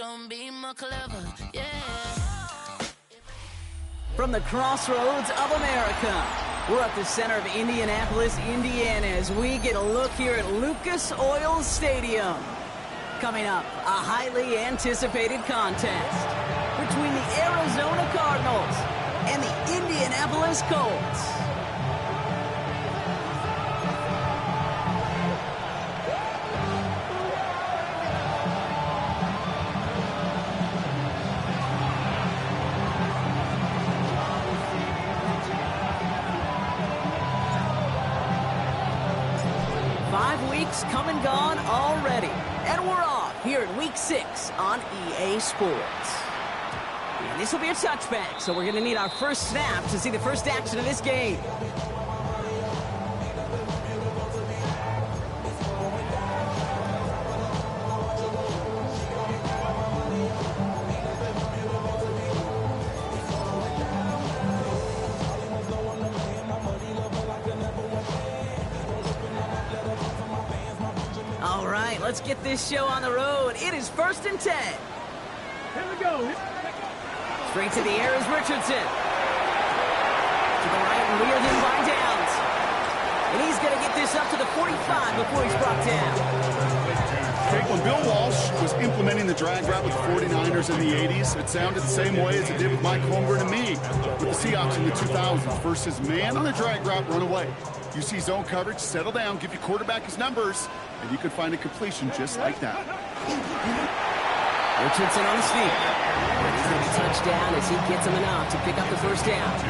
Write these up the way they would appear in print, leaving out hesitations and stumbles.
Don't be more clever, yeah. From the crossroads of America, we're at the center of Indianapolis, Indiana, as we get a look here at Lucas Oil Stadium. Coming up, a highly anticipated contest between the Arizona Cardinals and the Indianapolis Colts. 5 weeks come and gone already, and we're off here at Week 6 on EA Sports. And this will be a touchback, so we're going to need our first snap to see the first action of this game. All right, let's get this show on the road. It is 1st and 10. Here we go. Straight to the air is Richardson. To the right and wheeled in by Downs. And he's going to get this up to the 45 before he's brought down. When Bill Walsh was implementing the drag route with the 49ers in the 80s, it sounded the same way as it did with Mike Holmgren and me with the Seahawks in the 2000s versus man on the drag route, run away. You see zone coverage, settle down, give your quarterback his numbers, and you could find a completion just like that. Richardson on the sneak. He's going to be touchdown as he gets him enough to pick up the first down.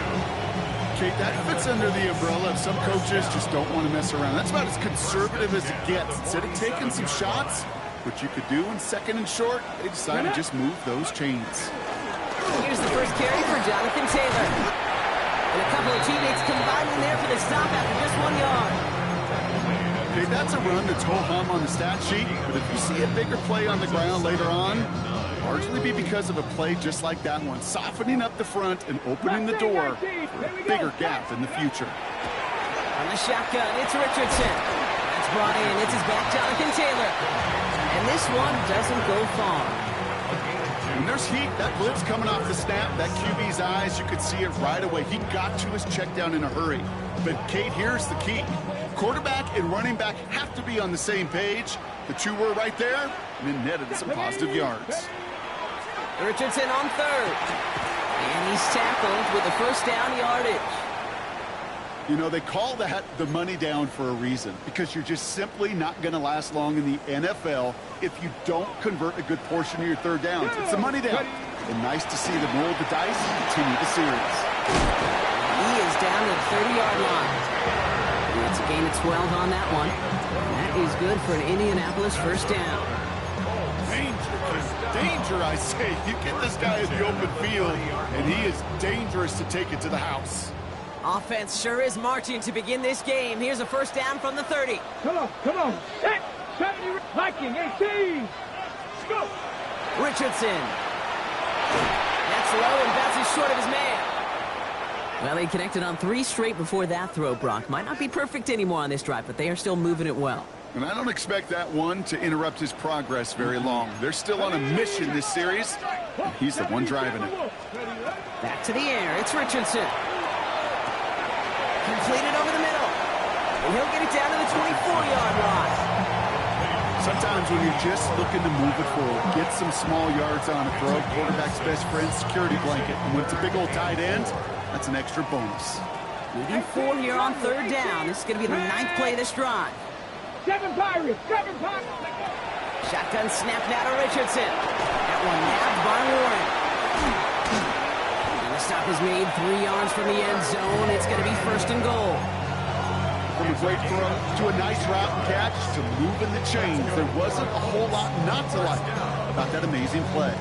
Kate, that fits under the umbrella of some coaches just don't want to mess around. That's about as conservative as it gets. Instead of taking some shots, which you could do in 2nd and short, they decided to just move those chains. Here's the first carry for Jonathan Taylor. And a couple of teammates combining there for the stop after just 1 yard. Okay, that's a run that's ho-hum on the stat sheet, but if you see a bigger play on the ground later on, largely be because of a play just like that one, softening up the front and opening the door for a bigger gap in the future. On the shotgun, it's Richardson. That's brought in. It's his back, Jonathan Taylor. And this one doesn't go far. When there's heat, that blitz coming off the snap, that QB's eyes, you could see it right away. He got to his check down in a hurry. But, Kate, here's the key. Quarterback and running back have to be on the same page. The two were right there, and then netted some positive yards. Richardson on 3rd. And he's tackled with the first down yardage. You know, they call that the money down for a reason, because you're just simply not going to last long in the NFL if you don't convert a good portion of your 3rd downs. It's a money down. And nice to see them roll the dice and continue the series. He is down to the 30-yard line. And it's a gain of 12 on that one. And that is good for an Indianapolis first down. Danger, I say. You get this guy in the open field, and he is dangerous to take it to the house. Offense sure is marching to begin this game. Here's a first down from the 30. Come on. Set. Viking, 18. Let's go. Richardson. That's low and bounces short of his man. Well, they connected on 3 straight before that throw, Brock. Might not be perfect anymore on this drive, but they are still moving it well. And I don't expect that one to interrupt his progress very long. They're still on a mission this series, and he's the one driving it. Back to the air. It's Richardson. Completed over the middle. And he'll get it down to the 24-yard line. Sometimes when you're just looking to move it forward, get some small yards on a throw, quarterback's best friend, security blanket. And when it's a big old tight end, that's an extra bonus. Needing 4 here on 3rd down. This is going to be the 9th play of this drive. 7 Pirates. Shotgun snap now to Richardson. That one nabbed by Warren. And the stop is made 3 yards from the end zone. It's going to be 1st and goal. From a great throw to a nice route and catch to moving the chains, there wasn't a whole lot not to like about that amazing play.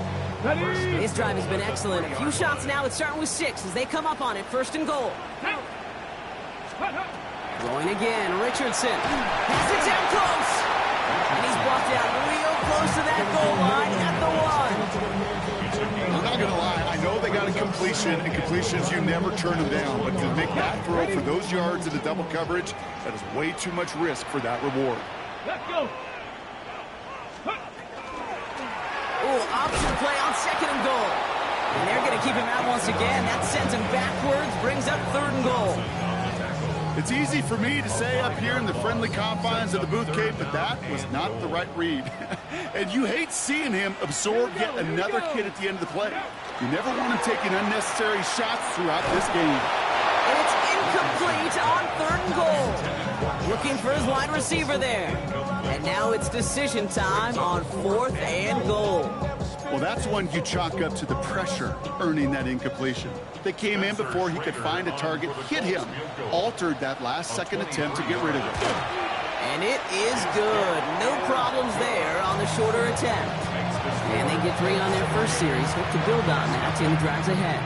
This drive has been excellent. A few shots now. It's starting with 6 as they come up on it. 1st and goal. Going again, Richardson. He's it down close. And he's brought down real close to that goal line at the 1. I'm not going to lie. I know they got a completion, and completions, you never turn them down. But to make that throw for those yards in the double coverage, that is way too much risk for that reward. Let's go. Oh, option play on 2nd and goal. And they're going to keep him out once again. That sends him backwards, brings up 3rd and goal. It's easy for me to say up here in the friendly confines of the Booth Cave, but that was not the right read. And you hate seeing him absorb yet another kid at the end of the play. You never want him taking unnecessary shots throughout this game. And it's incomplete on 3rd and goal. Looking for his wide receiver there. And now it's decision time on 4th and goal. Well, that's one you chalk up to the pressure earning that incompletion. They came in before he could find a target, hit him, altered that last-second attempt to get rid of it. And it is good. No problems there on the shorter attempt. And they get 3 on their first series. Hope to build on that in the drives ahead.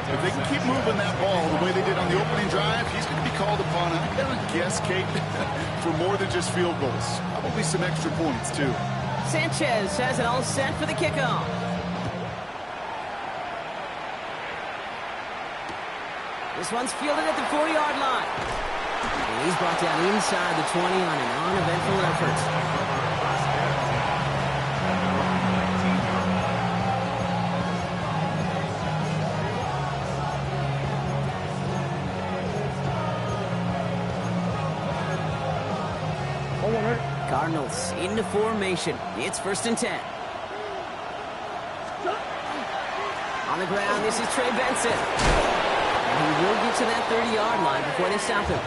If they can keep moving that ball the way they did on the opening drive, he's going to be called upon, I'm going to guess, Kate, for more than just field goals. Probably some extra points, too. Sanchez has it all set for the kickoff. This one's fielded at the 40-yard line. And he's brought down inside the 20 on an uneventful effort. Cardinals into formation. It's 1st and 10. On the ground, this is Trey Benson. And he will get to that 30-yard line before they stop him.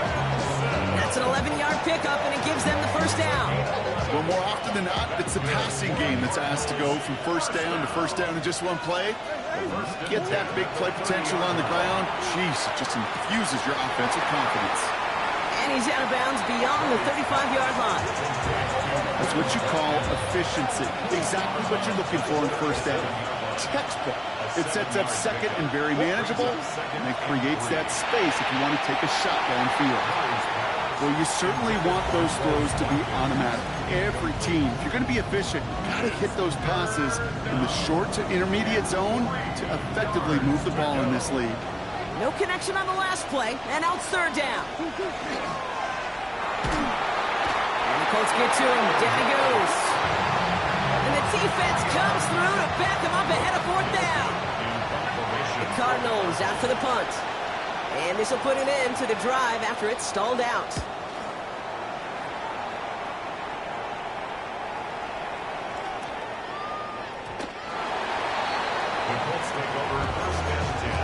That's an 11-yard pickup, and it gives them the 1st down. Well, more often than not, it's the passing game that's asked to go from 1st down to 1st down in just one play. Get that big play potential on the ground. Jeez, it just infuses your offensive confidence. And he's out of bounds beyond the 35-yard line. That's what you call efficiency. Exactly what you're looking for in 1st down. Textbook. It sets up 2nd and very manageable, and it creates that space if you want to take a shot downfield. Well, you certainly want those throws to be automatic. Every team, if you're going to be efficient, you've got to hit those passes in the short to intermediate zone to effectively move the ball in this league. No connection on the last play, and now it's 3rd down. And the Colts get to him. Down he goes. And the defense comes through to back him up ahead of 4th down. The Cardinals out for the punt. And this will put an end to the drive after it's stalled out. The Colts take over 1st and 10.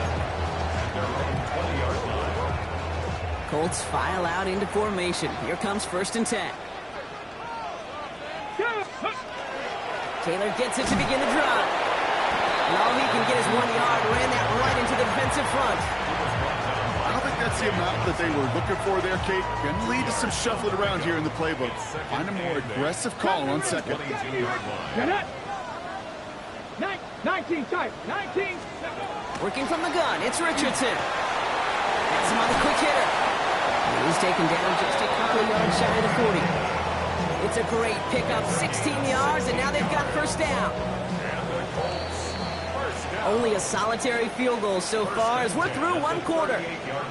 Their own 20-yard line. Colts file out into formation. Here comes 1st and 10. Taylor gets it to begin the drive. And all he can get is 1 yard. Ran that right into the defensive front. I don't think that's the amount that they were looking for there, Kate. Can lead to some shuffling around here in the playbook. Find a more aggressive call on 2nd. 19 type. 19. Working from the gun, it's Richardson. That's him on the quick hitter. And he's taken down just a couple of yards shy of the 40. It's a great pickup, 16 yards, and now they've got 1st down. Only a solitary field goal so far as we're through 1 quarter.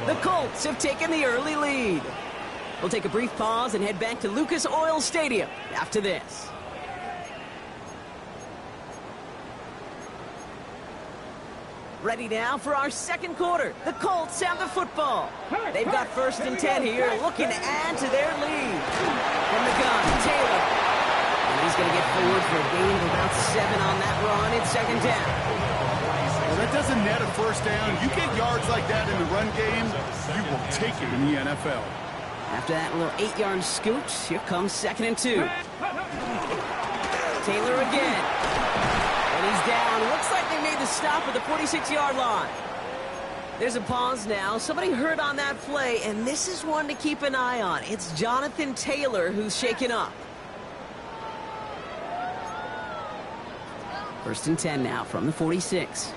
The Colts have taken the early lead. We'll take a brief pause and head back to Lucas Oil Stadium after this. Ready now for our 2nd quarter. The Colts have the football. They've got 1st and 10 here, looking to add to their lead. From the gun, Taylor. And he's going to get forward for a gain of about 7 on that run. It's 2nd down. Well, that doesn't net a 1st down. You get yards like that in the run game, you will take it in the NFL. After that little 8-yard scooch, here comes 2nd and 2. Taylor again. And he's down. Looks like they made the stop at the 46-yard line. There's a pause now. Somebody hurt on that play, and this is one to keep an eye on. It's Jonathan Taylor who's shaken up. 1st and 10 now from the 46.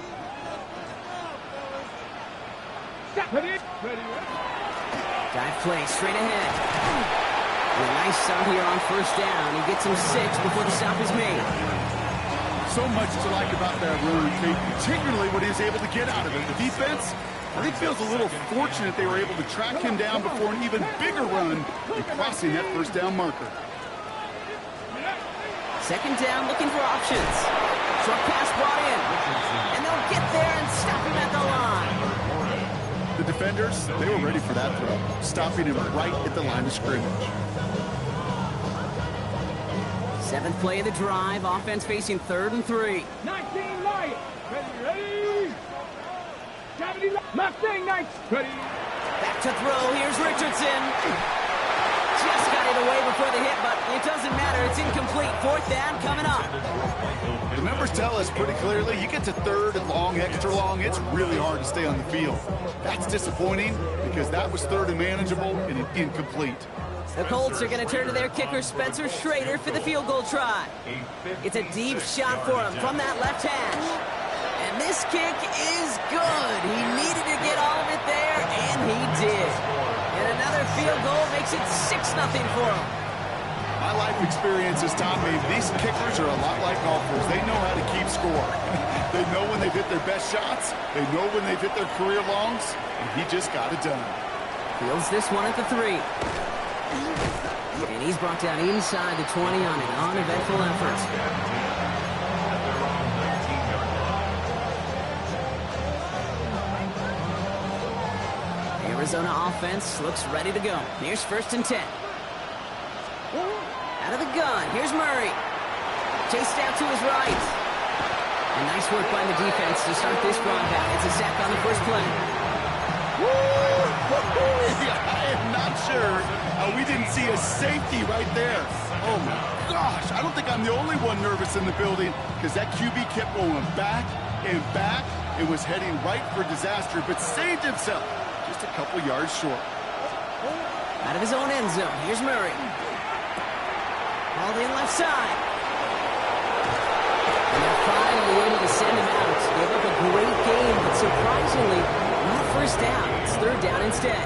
Dive play straight ahead. And a nice start here on 1st down. He gets him 6 before the stop is made. So much to like about that run, Kate, particularly what he was able to get out of it. The defense, I think, feels a little fortunate they were able to track him down before an even bigger run and crossing that 1st down marker. 2nd down, looking for options. Short pass brought in. And they'll get there and stop him at the line. The defenders, they were ready for that throw, stopping him right at the line of scrimmage. 7th play of the drive. Offense facing 3rd and 3. 19 Lions. Ready. 70 Mustang Knights. Ready. Back to throw. Here's Richardson. Just got it away before the hit, but it doesn't matter. It's incomplete. 4th down coming up. The numbers tell us pretty clearly, you get to 3rd and long, extra long, it's really hard to stay on the field. That's disappointing because that was 3rd and manageable and incomplete. The Colts are going to turn to their kicker, Spencer Schrader, for the field goal try. It's a deep shot for him from that left hash. And this kick is good. He needed to get all of it there, and he did. And another field goal makes it 6-0 for him. My life experience has taught me these kickers are a lot like golfers. They know how to keep score. They know when they've hit their best shots. They know when they've hit their career longs, and he just got it done. Fields this one at the 3. And he's brought down inside the 20 on an uneventful effort. Arizona offense looks ready to go. Here's 1st and 10. Out of the gun. Here's Murray. Chased out to his right. And nice work by the defense to start this drive out. It's a sack on the first play. I am not sure we didn't see a safety right there. Oh my gosh, I don't think I'm the only one nervous in the building because that QB kept going back and back. It was heading right for disaster, but saved himself just a couple yards short. Out of his own end zone, here's Murray. All in left side. And they're finally able to send him out. Gave up a great game, but surprisingly, not 1st down. It's 3rd down instead.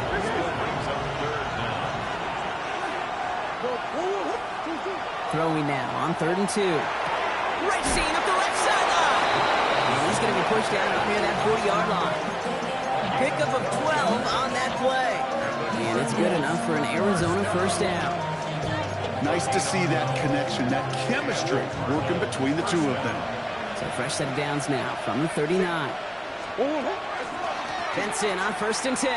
Throwing now on 3rd and 2. Racing up the left sideline. And he's going to be pushed out about near that 40-yard line. Pickup of 12 on that play. And it's good enough for an Arizona 1st down. Nice to see that connection, that chemistry working between the two of them. So fresh set of downs now from the 39. Benson on 1st and 10.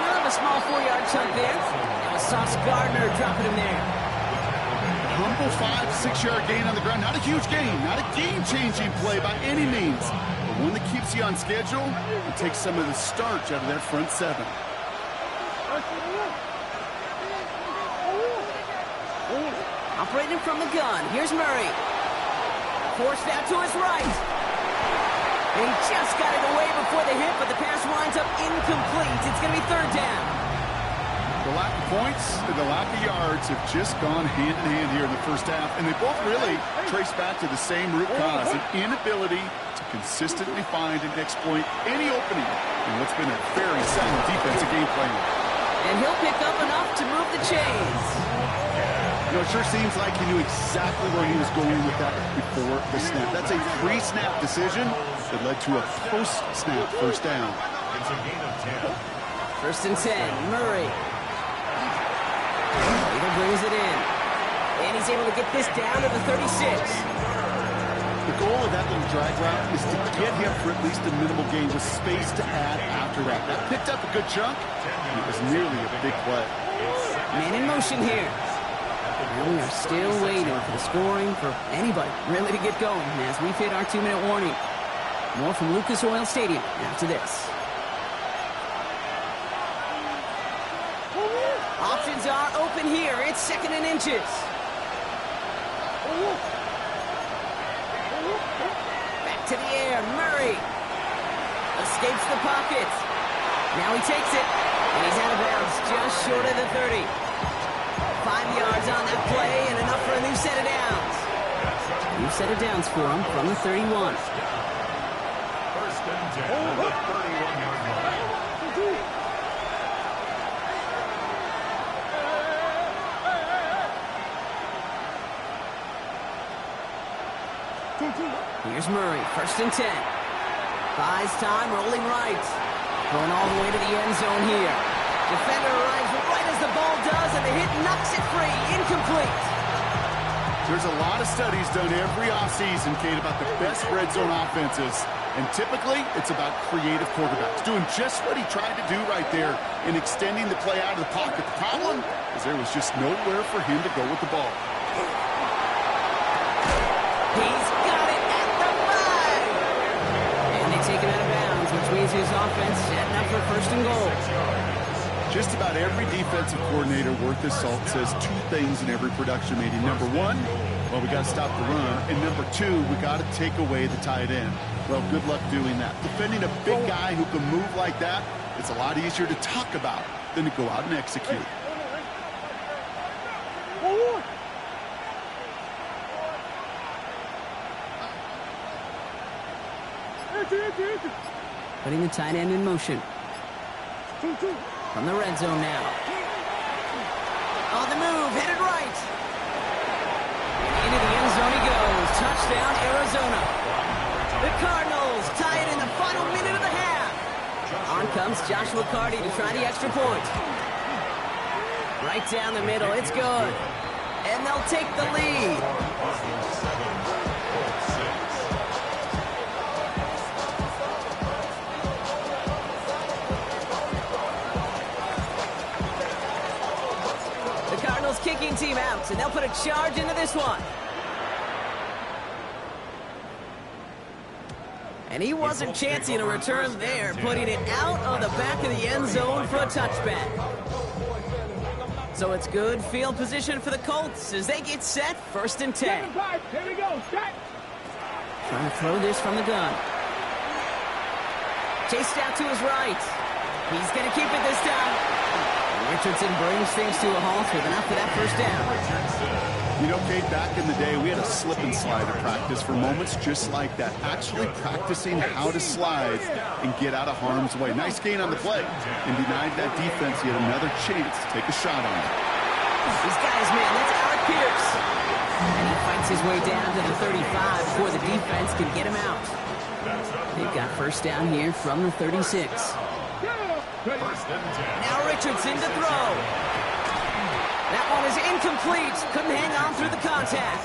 And a small 4-yard chunk there. And Sauce Gardner dropping him there. Humble 5 to 6-yard gain on the ground. Not a huge gain, not a game-changing play by any means. But one that keeps you on schedule and takes some of the starch out of that front 7. Operating from the gun. Here's Murray. Forced out to his right. And he just got it away before the hit, but the pass winds up incomplete. It's going to be 3rd down. The lack of points and the lack of yards have just gone hand in hand here in the first half, and they both really trace back to the same root cause, an inability to consistently find and exploit any opening in what's been a very sound defensive game plan. And he'll pick up enough to move the chains. You know, it sure seems like he knew exactly where he was going with that before the snap. That's a pre-snap decision that led to a post-snap 1st down. It's a gain of 10. 1st and 10, Murray. He brings it in. And he's able to get this down to the 36. The goal of that little drag route is to get him for at least a minimal gain with space to add after that. That picked up a good chunk, and it was nearly a big play. Man in motion here. And we are still waiting for the scoring for anybody really to get going as we've hit our 2-minute warning. More from Lucas Oil Stadium after this. Options are open here. It's 2nd and inches. Back to the air. Murray escapes the pocket. Now he takes it, and he's out of bounds just short of the 30. 5 yards on that play and enough for a new set of downs. New set of downs for him from the 31. 1st and 10 at the 31-yard line. Here's Murray, 1st and 10. Buys time, rolling right. Going all the way to the end zone here. Defender arrives right as the ball does, and the hit knocks it free. Incomplete. There's a lot of studies done every offseason, Kate, about the best red zone offenses. And typically, it's about creative quarterbacks doing just what he tried to do right there in extending the play out of the pocket. The problem is there was just nowhere for him to go with the ball. He's got it at the 5. And they take him out of bounds, which means his offense setting up for first and goal. Just about every defensive coordinator worth his salt says two things in every production meeting. Number one, well, we got to stop the run. And number two, we got to take away the tight end. Well, good luck doing that. Defending a big guy who can move like that, it's a lot easier to talk about than to go out and execute. Putting the tight end in motion. From the red zone now. On the move, headed right. Into the end zone he goes. Touchdown, Arizona. The Cardinals tie it in the final minute of the half. On comes Joshua Carty to try the extra point. Right down the middle, it's good. And they'll take the lead. The Cardinals kicking team out, and they'll put a charge into this one. And he wasn't chancing a return there, putting it out of the back of the end zone for a touchback. So it's good field position for the Colts as they get set, 1st and 10. Here we go, set. Trying to throw this from the gun. Chased out to his right. He's going to keep it this time. Richardson brings things to a halt with enough for that first down. You know, Kate, back in the day, we had a slip and slide at practice for moments just like that. Actually practicing how to slide and get out of harm's way. Nice gain on the play. And denied that defense yet another chance to take a shot on it. These guys, man, that's Alec Pierce. And he fights his way down to the 35 before the defense can get him out. They've got first down here from the 36. Now Richardson to throw. That one is incomplete. Couldn't hang on through the contact.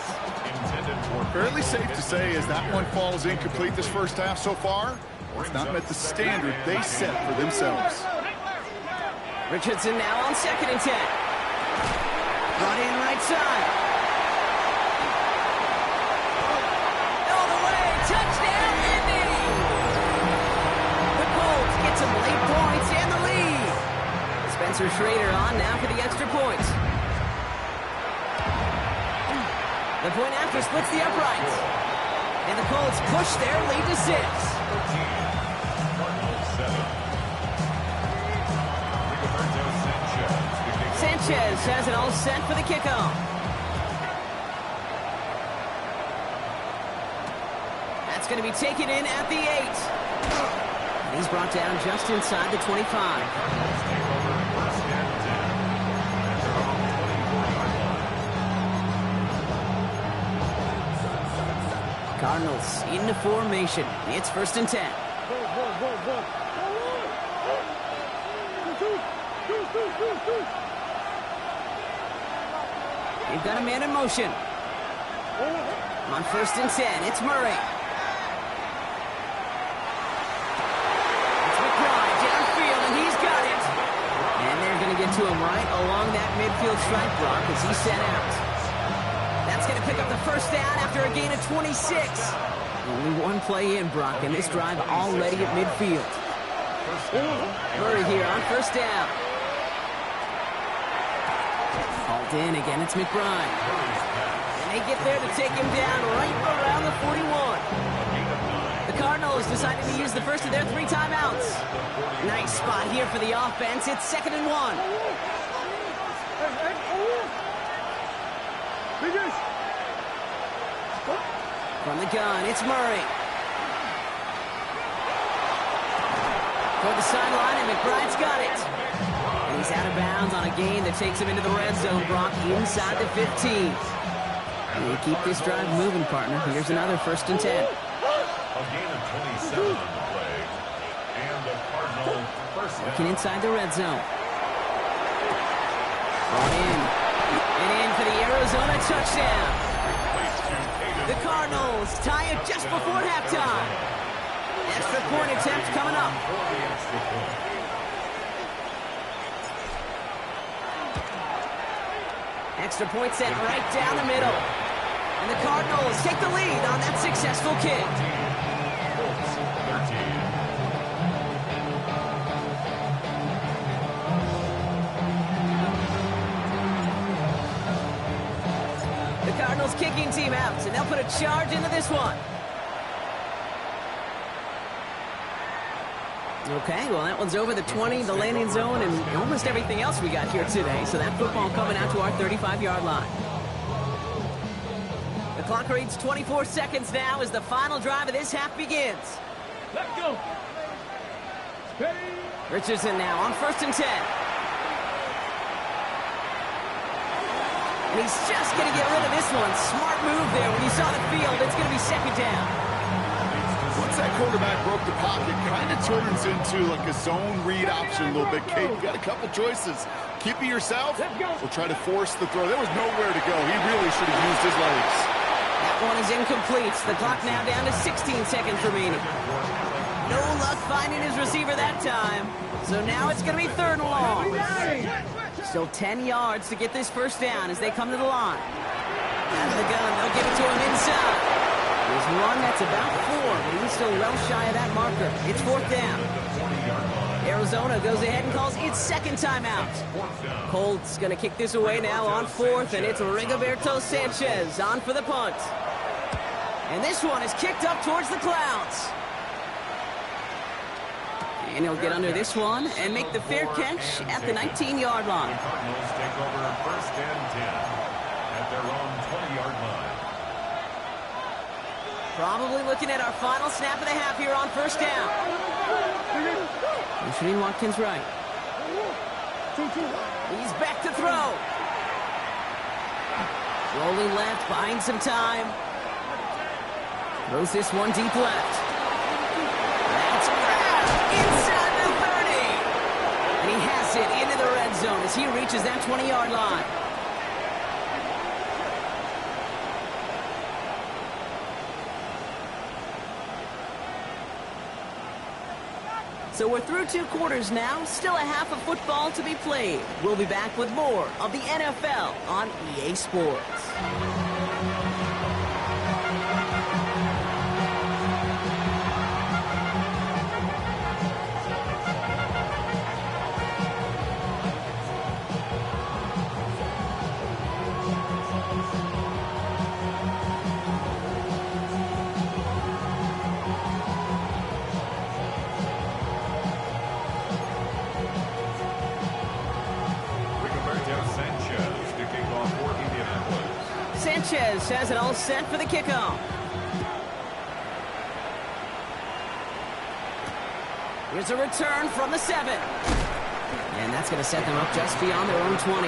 Fairly safe to say as that one falls incomplete this first half so far, it's not met the standard they set for themselves. Richardson now on 2nd and 10. Brought in right side. All the way. Touchdown, Indy. The Colts get some late points and the lead. Spencer Schrader on now for the extra point. The point after splits the uprights. And the Colts push their lead to 6. Sanchez has it all set for the kickoff. That's going to be taken in at the 8. And he's brought down just inside the 25. Cardinals into formation. It's 1st and 10. They've got a man in motion. On 1st and 10, it's Murray. It's McBride downfield, and he's got it. And they're going to get to him right along that midfield strike block as he's sent out. That's going to pick up the first down after a gain of 26. Only one play in, Brock, and this drive already at midfield. Murray here on 1st down. Hauled in again, it's McBride. And they get there to take him down right around the 41. The Cardinals decided to use the first of their 3 timeouts. Nice spot here for the offense. It's 2nd and 1. From the gun, it's Murray. Toward the sideline, and McBride's got it. And he's out of bounds on a gain that takes him into the red zone, Brock, inside the 15. And they keep this drive moving, partner. Here's another 1st and 10. A gain of 27 on the play. And the Cardinal first down. Working inside the red zone. Brought in. And in for the Arizona touchdown. Cardinals tie it just before halftime. Extra point attempt coming up. Extra point set right down the middle. And the Cardinals take the lead on that successful kick. The Cardinals kicking team out, and they'll put a charge into this one. Okay, well, that one's over the 20, the landing zone, and almost everything else we got here today. So that football coming out to our 35-yard line. The clock reads 24 seconds now as the final drive of this half begins. Let's go. Richardson now on 1st and 10. And he's just going to get rid of this one. Smart move there. When you saw the field, it's going to be 2nd down. Once that quarterback broke the pocket, kind of turns into like a zone read option a little bit. Kate, you got a couple choices. Keep it yourself or try to force the throw. There was nowhere to go. He really should have used his legs. That one is incomplete. The clock now down to 16 seconds remaining. No luck finding his receiver that time. So now it's going to be 3rd and long. Still 10 yards to get this first down as they come to the line. Out of the gun, they'll give it to him inside. There's one that's about 4, but he's still well shy of that marker. It's 4th down. Arizona goes ahead and calls its 2nd timeout. Colts going to kick this away now on 4th, and it's Rigoberto Sanchez on for the punt. And this one is kicked up towards the clouds. And he'll get under this one and make the fair catch at the 19-yard line. The Cardinals take over 1st and 10 at their own 20-yard line. Probably looking at our final snap of the half here on 1st down. Shane Watkins right. He's back to throw. Rolling left, buying some time. Throws this one deep left. That's grabbed inside the 30. And he has it into the red zone as he reaches that 20-yard line. So we're through 2 quarters now, still a half of football to be played. We'll be back with more of the NFL on EA Sports. Sanchez has it all set for the kickoff. Here's a return from the 7. And that's going to set them up just beyond their own 20.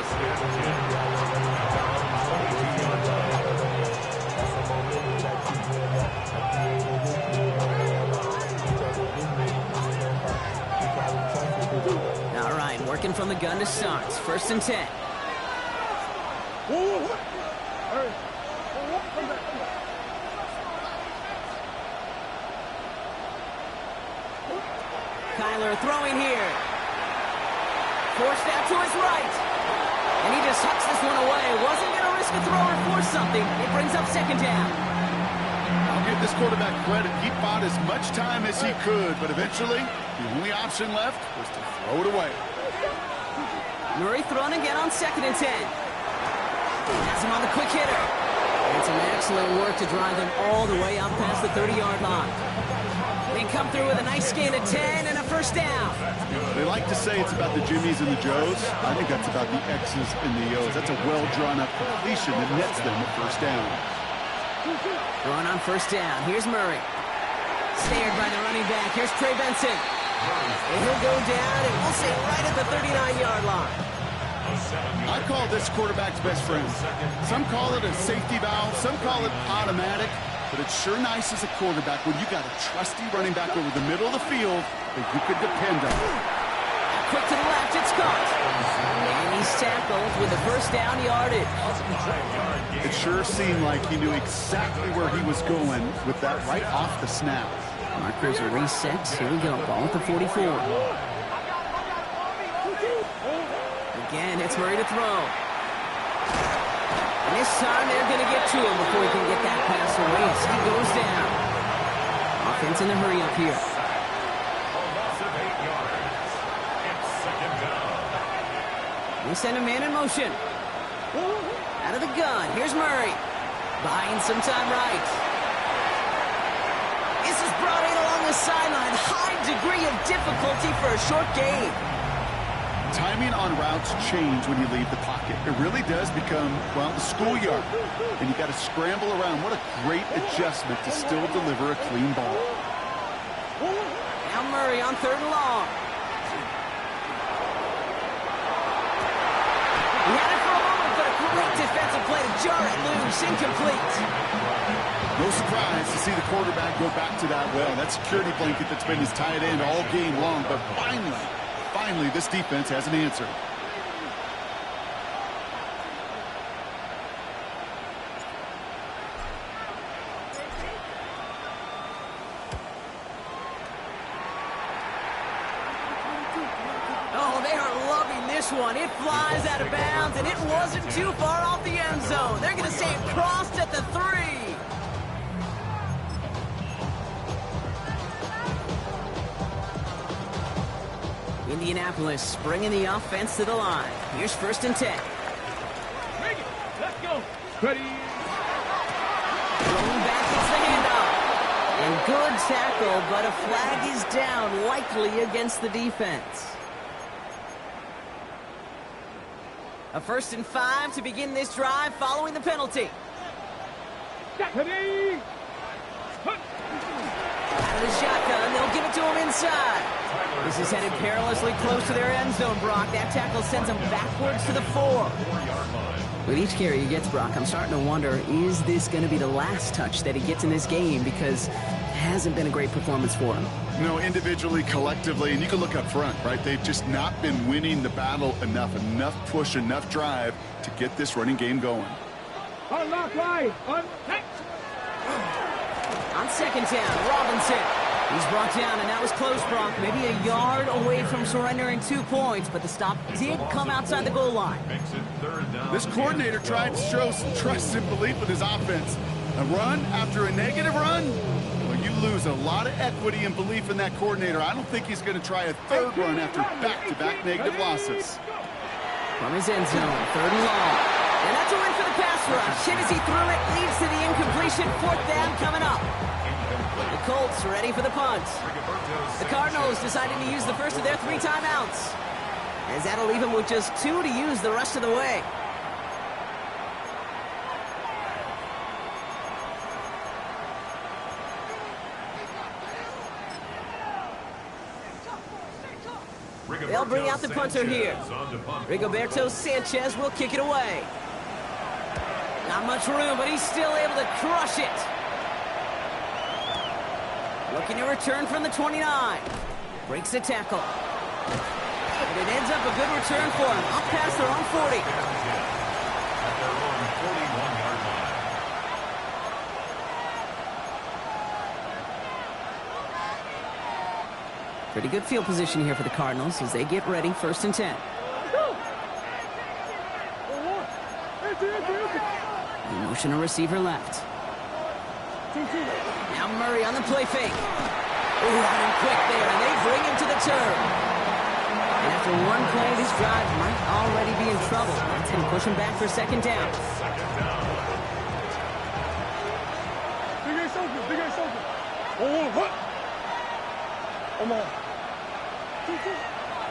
All right, working from the gun to start. 1st and 10. Kyler throwing here. Forced out to his right. And he just hucks this one away. Wasn't going to risk a throw or force something. It brings up 2nd down. I'll give this quarterback credit. He bought as much time as he could, but eventually the only option left was to throw it away. Murray throwing again on 2nd and 10. Has him on the quick hitter. And some excellent work to drive them all the way up past the 30-yard line. They come through with a nice gain of 10 and a 1st down. They like to say it's about the Jimmies and the Joes. I think that's about the X's and the O's. That's a well-drawn-up completion that nets them a 1st down. Throwing on 1st down. Here's Murray. Snared by the running back. Here's Trey Benson. And he'll go down, and we'll say right at the 39-yard line. I call this quarterback's best friend. Some call it a safety valve. Some call it automatic. But it's sure nice as a quarterback when you got a trusty running back over the middle of the field that you could depend on. quick to the left. It's caught. And he's tackled with the first down yardage. It sure seemed like he knew exactly where he was going with that right off the snap. Markers are reset. Here we go. Ball at the 44. Again, it's Murray to throw. And this time they're going to get to him before he can get that pass away as he goes down. Offense in a hurry up here. They send a man in motion. Out of the gun. Here's Murray. Buying some time right. This is brought in along the sideline. High degree of difficulty for a short gain. Timing on routes change when you leave the pocket. It really does become, well, the schoolyard. And you got to scramble around. What a great adjustment to still deliver a clean ball. Now Murray on 3rd and long. He had it for a moment, but a great defensive play to jar it loose. Incomplete. No surprise to see the quarterback go back to that well. That security blanket that's been his tight end all game long. But finally, this defense has an answer. Oh, they are loving this one. It flies out of bounds, and it wasn't too far off the end zone. They're going to say it crossed at the 3. Indianapolis bringing the offense to the line. Here's 1st and 10. Make it. Let's go. Ready. Going back, it's the handoff. And good tackle, but a flag is down, likely against the defense. A 1st and 5 to begin this drive following the penalty. Ready. Out of the shotgun, they'll give it to him inside. This is headed perilously close to their end zone, Brock. That tackle sends him backwards to the 4. With each carry he gets, Brock, I'm starting to wonder, is this going to be the last touch that he gets in this game? Because it hasn't been a great performance for him. No, individually, collectively, and you can look up front, right? They've just not been winning the battle enough push, enough drive to get this running game going. Unlock right. On 2nd down, Robinson. He's brought down, and that was close, Brock. Maybe a yard away from surrendering 2 points, but the stop did come outside the goal line. This coordinator tried to show some trust and belief with his offense. A run after a negative run? Well, you lose a lot of equity and belief in that coordinator. I don't think he's going to try a 3rd run after back-to-back negative losses. From his end zone, 3rd and long. And that's a win for the pass rush. Hit as he threw it, leads to the incompletion. 4th down coming up. The Colts ready for the punt. The Cardinals deciding to use the first of their 3 timeouts, as that'll leave them with just 2 to use the rest of the way. They'll bring out the punter here. Rigoberto Sanchez will kick it away. Not much room, but he's still able to crush it. Looking to return from the 29. Breaks the tackle. And it ends up a good return for him. Up past their own 40. At their own 41-yard line. Pretty good field position here for the Cardinals as they get ready. 1st and 10. Motion a receiver left. Now Murray on the play fake. Ooh, running quick there, and they bring him to the turn. And after one play, this drive might already be in trouble. That's going to push him back for 2nd down.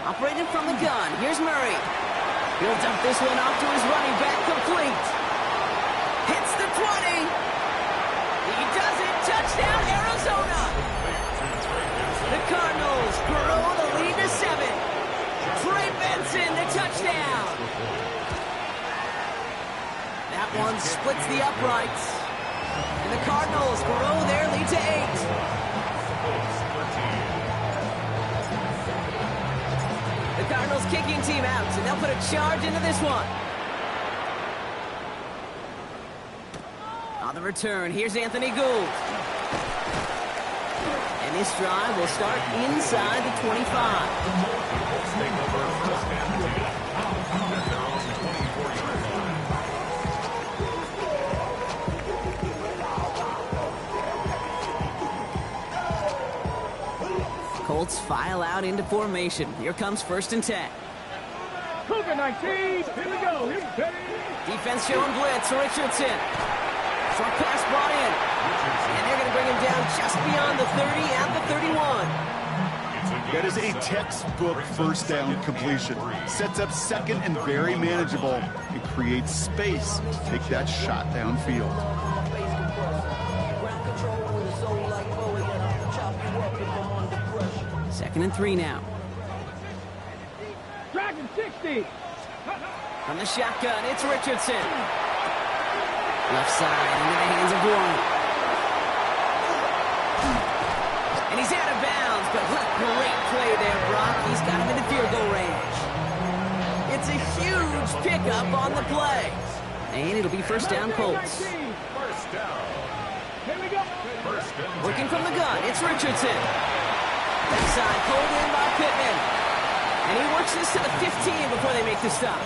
Operating from the gun. Here's Murray. He'll dump this one off to his running back. Complete. Hits the 20. He does it. Touchdown, Arizona. The Cardinals grow the lead to 7. Trey Benson, the touchdown. That one splits the uprights. And the Cardinals grow their lead to 8. The The Cardinals kicking team out, and they'll put a charge into this one. On the return, here's Anthony Gould. And this drive will start inside the 25. Take over first and 10. At their own 24-yard line. Colts file out into formation. Here comes 1st and 10. Cougar 19. Here we go. Here's Petty. Defense showing blitz. Richardson. Short pass brought in. And they're going to bring him down just beyond the 30 at the 31. That is a textbook first down completion. Sets up second and very manageable. It creates space to take that shot downfield. 2nd and 3 now. Dragon 60. From the shotgun, it's Richardson. Left side into the hands of Warren. And he's out of bounds, but what a great play there, Brock. He's got him in the field goal range. It's a huge pickup on the play. And it'll be 1st down Colts. First down. Here we go. First and 10. Working from the gun, it's Richardson. Left side pulled in by Pittman. And he works this to the 15 before they make the stop.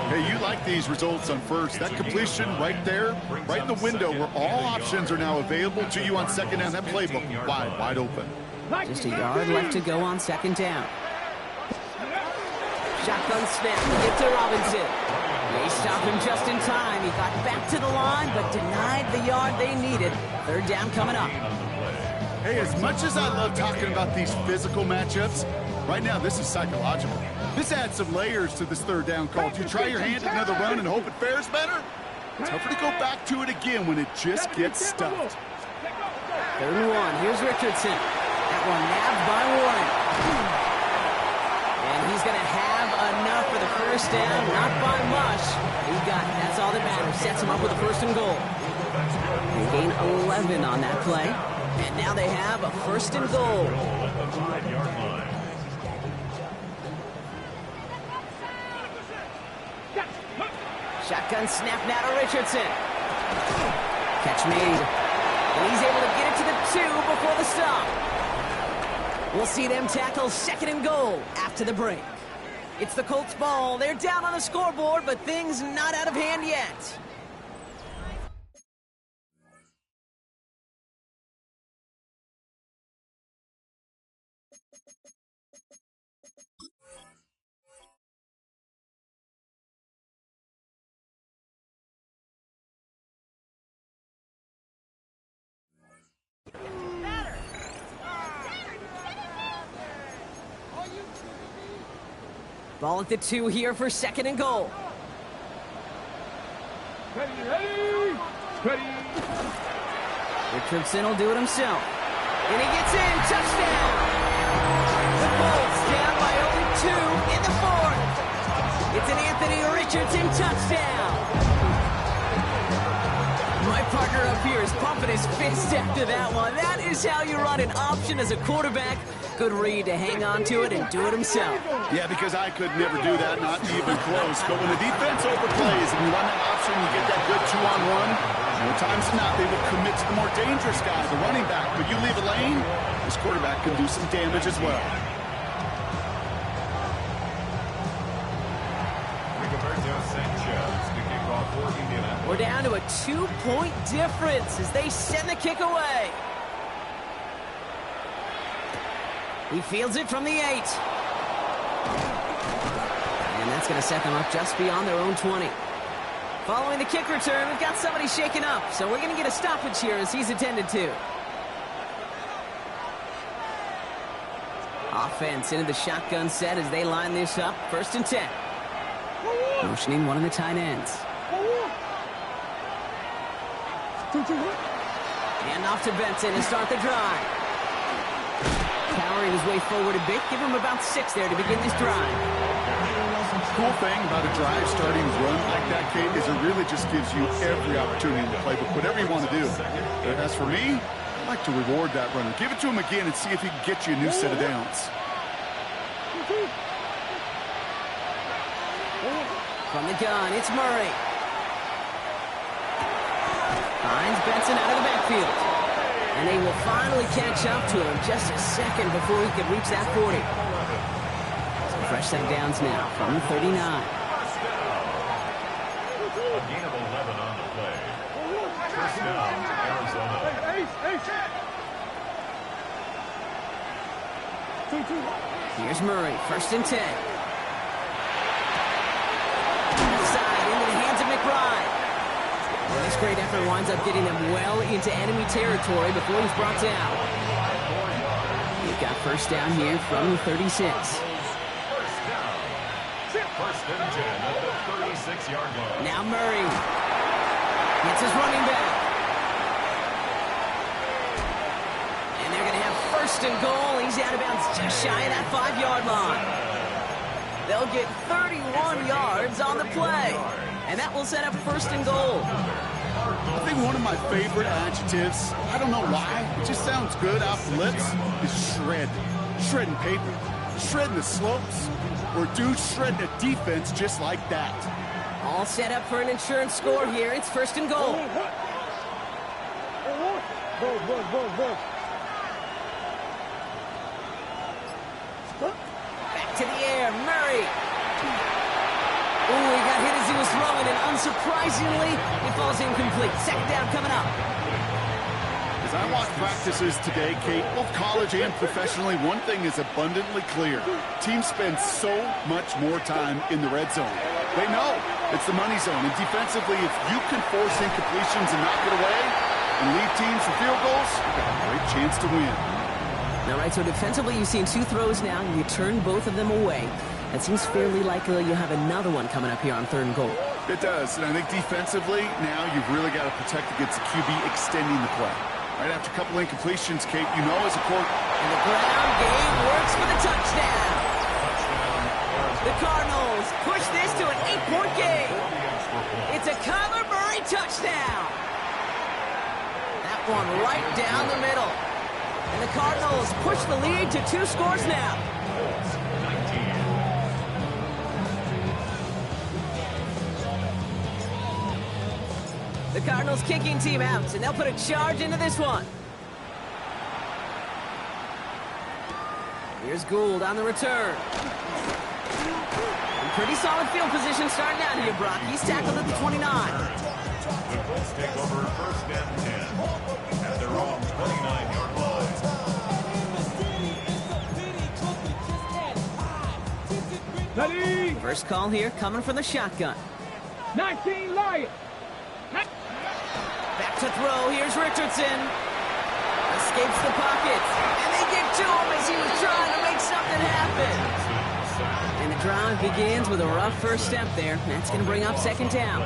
Hey, you like these results on first. That completion right there, right in the window where all options are now available to you on second down. That playbook wide open. Just a yard left to go on 2nd down. Shotgun snap to get to Robinson. They stopped him just in time. He got back to the line, but denied the yard they needed. 3rd down coming up. Hey, as much as I love talking about these physical matchups, right now this is psychological. This adds some layers to this 3rd down call. Do you try your hand at another run and hope it fares better? Tougher to go back to it again when it just gets stuffed. 3rd and 1. Here's Richardson. That one nabbed by Warren. And he's going to have enough for the 1st down. Not by much. He got it. That's all that matters. Sets him up with a 1st and goal. They gain 11 on that play. And now they have a 1st and goal. At the 5-yard line. Shotgun snap now to Richardson. Catch made. And he's able to get it to the 2 before the stop. We'll see them tackle 2nd and goal after the break. It's the Colts ball. They're down on the scoreboard, but things not out of hand yet. Ball at the 2 here for 2nd and goal. Ready. Richardson will do it himself. And he gets in. Touchdown. The Colts down by only 2 in the 4th. It's an Anthony Richardson touchdown. My partner up here is pumping his fist after that one. That is how you run an option as a quarterback. Good read to hang on to it and do it himself. Yeah, because I could never do that, not even close. But when the defense overplays and you run that option, you get that good 2-on-1, more times than not, they will commit to the more dangerous guy, the running back. But you leave a lane, this quarterback can do some damage as well. We're down to a 2-point difference as they send the kick away. He fields it from the 8. And that's going to set them up just beyond their own 20. Following the kick return, we've got somebody shaken up, so we're going to get a stoppage here as he's attended to. Offense into the shotgun set as they line this up. 1st and 10. Motioning one of the tight ends. And off to Benson to start the drive. Powering his way forward a bit. Give him about 6 there to begin this drive. Cool thing about a drive starting run like that, Kate, is it really just gives you every opportunity in the playbook, whatever you want to do. As for me, I'd like to reward that runner. Give it to him again and see if he can get you a new set of downs. From the gun, it's Murray. Finds Benson out of the backfield. And they will finally catch up to him just a second before he could reach that 40. So fresh set of downs now from the 39. A gain of 11 on the play. First down, Arizona. Here's Murray, 1st and 10. Inside, into the hands of McBride. Well, this great effort winds up getting them well into enemy territory before he's brought down. They've got first down here from the 36. First and 10 at the 36-yard line. Now Murray gets his running back. And they're going to have first and goal. He's out of bounds just shy of that 5-yard line. They'll get 31 yards on the play. And that will set up first and goal. I think one of my favorite adjectives, I don't know why, it just sounds good off the lips, is shred. Shredding paper, shredding the slopes, or dude shredding a defense just like that. All set up for an insurance score here. It's first and goal. Back to the air, Murray. Ooh, he got hit as he was throwing, and unsurprisingly, he falls incomplete. Second down coming up. As I watch practices today, Kate, both college and professionally, one thing is abundantly clear. Teams spend so much more time in the red zone. They know it's the money zone, and defensively, if you can force incompletions and knock it away and lead teams for field goals, you've got a great chance to win. All right, so defensively, you've seen 2 throws now, and you turn both of them away. It seems fairly likely you have another one coming up here on 3rd and goal. It does, and I think defensively, now you've really got to protect against the QB extending the play. Right after a couple incompletions, Kate, you know as a court. And the ground game works for the touchdown. The Cardinals push this to an 8-point game. It's a Kyler Murray touchdown. That one right down the middle. And the Cardinals push the lead to 2 scores now. The Cardinals kicking team out, and they'll put a charge into this one. Here's Gould on the return. And pretty solid field position starting out here, Brock. He's tackled at the 29. The Colts take over first and 10 at their own 29-yard line. First call here coming from the shotgun. 19 Lions. Back to throw. Here's Richardson. Escapes the pocket. And they get to him as he was trying to make something happen. And the drive begins with a rough first step there. That's going to bring up second down.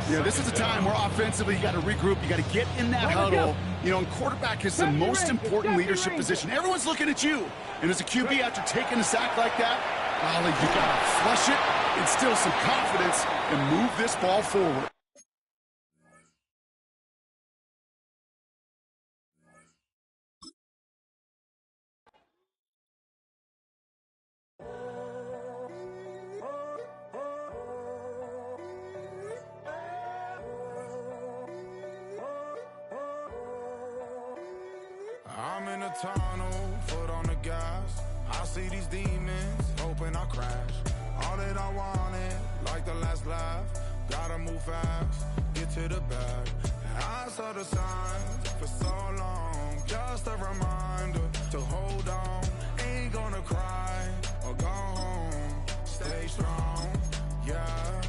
Yeah, this is a time where offensively you got to regroup. You got to get in that huddle. You know, and quarterback is the most important leadership position. Everyone's looking at you. And as a QB, after taking a sack like that, Ollie, you got to flush it, instill some confidence, and move this ball forward. I'm in a tunnel, foot on the gas. I see these demons, hoping I crash. All that I wanted, like the last laugh. Gotta move fast, get to the bag. And I saw the signs for so long. Just a reminder to hold on. Ain't gonna cry or go home. Stay strong, yeah.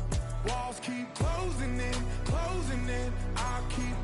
Walls keep closing in, closing in. I keep